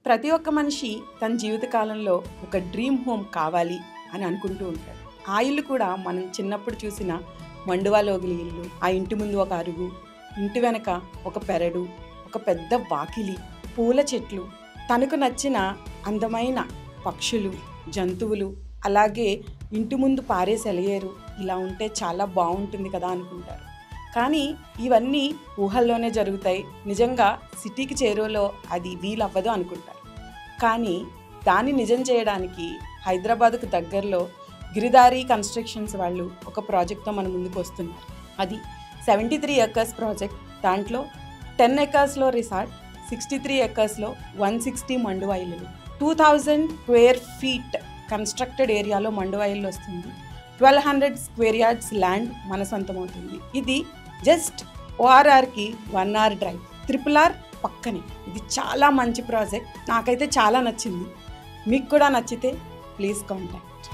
ప్రతి ఒక్క మనిషి తన జీవితకాలంలో ఒక డ్రీమ్ హోమ్ కావాలి అని అనుకుంటూ ఉంటాడు. ఆ ఇల్లు కూడా మనం చిన్నప్పుడు చూసిన మండువాలోగిలి ఇల్లు. ఆ ఇంటి ముందు ఒక అరుగు, ఇంటి వెనక ఒక పెరడు, ఒక పెద్ద వాకిలి, పూల చెట్లు, తనకు నచ్చిన అందమైన పక్షులు, జంతువులు, అలాగే ఇంటి ముందు పారే సెలయేరు. ఇలా ఉంటే చాలా బాగుంటుంది కదా అనుకుంటారు. కానీ ఇవన్నీ ఊహల్లోనే జరుగుతాయి. నిజంగా సిటీకి చేరువలో అది వీలవ్వదు అనుకుంటారు. కానీ దాన్ని నిజం చేయడానికి హైదరాబాద్కు దగ్గరలో గిరిదారి కన్స్ట్రక్షన్స్ వాళ్ళు ఒక ప్రాజెక్ట్తో మన ముందుకు వస్తున్నారు. అది 73 acres ప్రాజెక్ట్. దాంట్లో 10 acresలో రిసార్ట్, 63 acresలో 160 మండువా ఇల్లులు, 2000 square feet కన్స్ట్రక్టెడ్ ఏరియాలో మండువా ఇల్లు వస్తుంది. 1200 square yards ల్యాండ్ మన సొంతమవుతుంది. ఇది జస్ట్ ORRకి 1 hour డ్రైవ్. RRR పక్కనే. ఇది చాలా మంచి ప్రాజెక్ట్. నాకైతే చాలా నచ్చింది. మీకు కూడా నచ్చితే ప్లీజ్ కాంటాక్ట్.